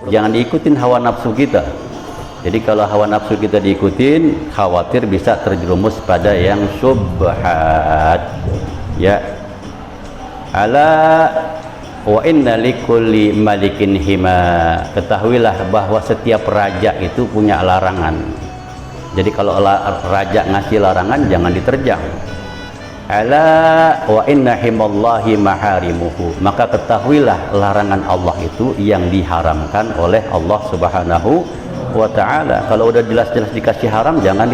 jangan diikutin hawa nafsu kita. Jadi kalau hawa nafsu kita diikutin, khawatir bisa terjerumus pada yang syubhat. Ya. Ala wa inna likulli malikin hima. Ketahuilah bahwa setiap raja itu punya larangan. Jadi kalau raja ngasih larangan, jangan diterjang. Ala wa inna himallahi maharimuhu. Maka ketahuilah larangan Allah itu yang diharamkan oleh Allah Subhanahu wa ta'ala. Kalau udah jelas-jelas dikasih haram, jangan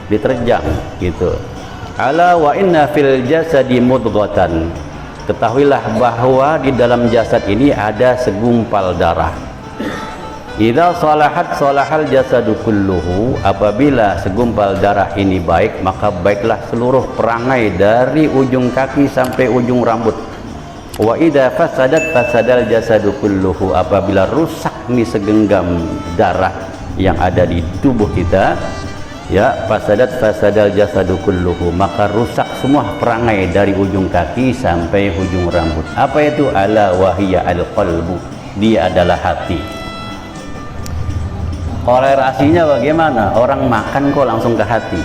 diterjang gitu. Ala wa inna fil jasadi mudghatan. Ketahuilah bahwa di dalam jasad ini ada segumpal darah. Idza salahat salahal jasadu kulluhu. Apabila segumpal darah ini baik, maka baiklah seluruh perangai dari ujung kaki sampai ujung rambut. Wa idza fasadat fasadal jasadu kulluhu. Apabila rusak nih segenggam darah yang ada di tubuh kita, ya, fasadal jasadu kulluhu, maka rusak semua perangai dari ujung kaki sampai ujung rambut. Apa itu? Ala wahiya al-qalbu. Dia adalah hati. Korelasinya bagaimana? Orang makan kok langsung ke hati.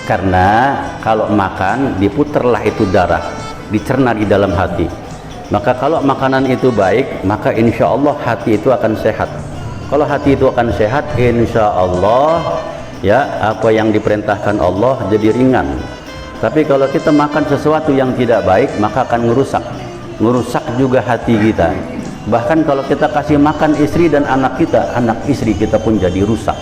Karena kalau makan diputerlah itu darah, dicerna di dalam hati. Maka kalau makanan itu baik, maka insya Allah hati itu akan sehat. Kalau hati itu akan sehat, insya Allah, ya, apa yang diperintahkan Allah jadi ringan. Tapi kalau kita makan sesuatu yang tidak baik, maka akan ngerusak juga hati kita. Bahkan kalau kita kasih makan istri dan anak kita, anak istri kita pun jadi rusak.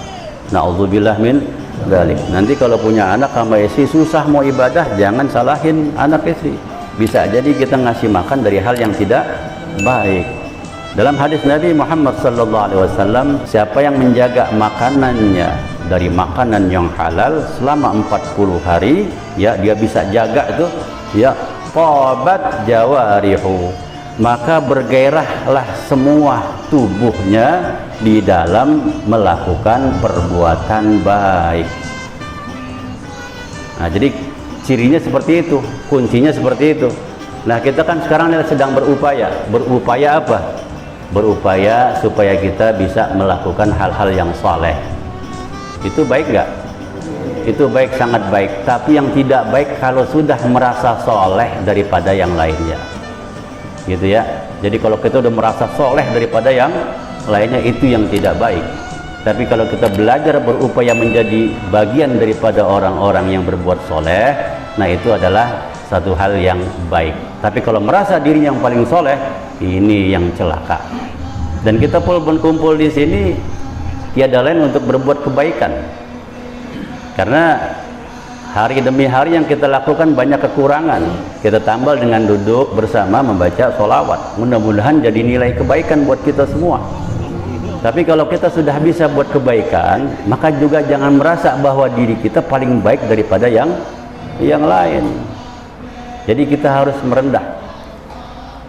Na'udzubillah min dzalik. Nanti kalau punya anak sama istri susah mau ibadah, jangan salahin anak istri. Bisa jadi kita ngasih makan dari hal yang tidak baik. Dalam hadis Nabi Muhammad SAW, siapa yang menjaga makanannya dari makanan yang halal selama 40 hari, ya, dia bisa jaga itu, ya, tabat jawarihu, maka bergairahlah semua tubuhnya di dalam melakukan perbuatan baik. Nah, jadi cirinya seperti itu, kuncinya seperti itu. Nah, kita kan sekarang sedang berupaya apa? Berupaya supaya kita bisa melakukan hal-hal yang saleh. Itu baik nggak? Itu baik, sangat baik. Tapi yang tidak baik kalau sudah merasa saleh daripada yang lainnya, gitu ya. Jadi kalau kita udah merasa soleh daripada yang lainnya, itu yang tidak baik. Tapi kalau kita belajar berupaya menjadi bagian daripada orang-orang yang berbuat soleh, nah itu adalah satu hal yang baik. Tapi kalau merasa diri yang paling soleh, ini yang celaka. Dan kita pun berkumpul di sini tiada lain untuk berbuat kebaikan. Karena hari demi hari yang kita lakukan banyak kekurangan. Kita tambal dengan duduk bersama membaca sholawat. Mudah-mudahan jadi nilai kebaikan buat kita semua. Tapi kalau kita sudah bisa buat kebaikan, maka juga jangan merasa bahwa diri kita paling baik daripada yang lain. Jadi kita harus merendah.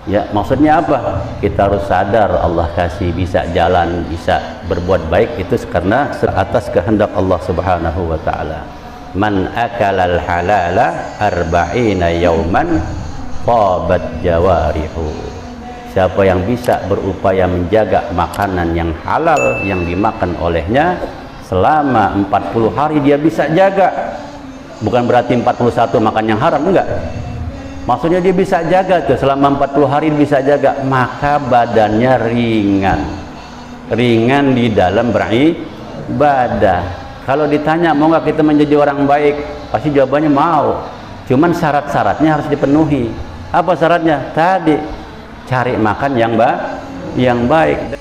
Ya, maksudnya apa? Kita harus sadar Allah kasih bisa jalan, bisa berbuat baik itu karena atas kehendak Allah Subhanahu wa taala. Man akalal halala arba'ina yauman tabat jawarihu. Siapa yang bisa berupaya menjaga makanan yang halal yang dimakan olehnya selama 40 hari, dia bisa jaga. Bukan berarti 41 makan yang haram, enggak. Maksudnya dia bisa jaga tuh selama 40 hari bisa jaga, maka badannya ringan di dalam beribadah. Kalau ditanya mau nggak kita menjadi orang baik, pasti jawabannya mau. Cuman syarat-syaratnya harus dipenuhi. Apa syaratnya? Tadi cari makan yang baik.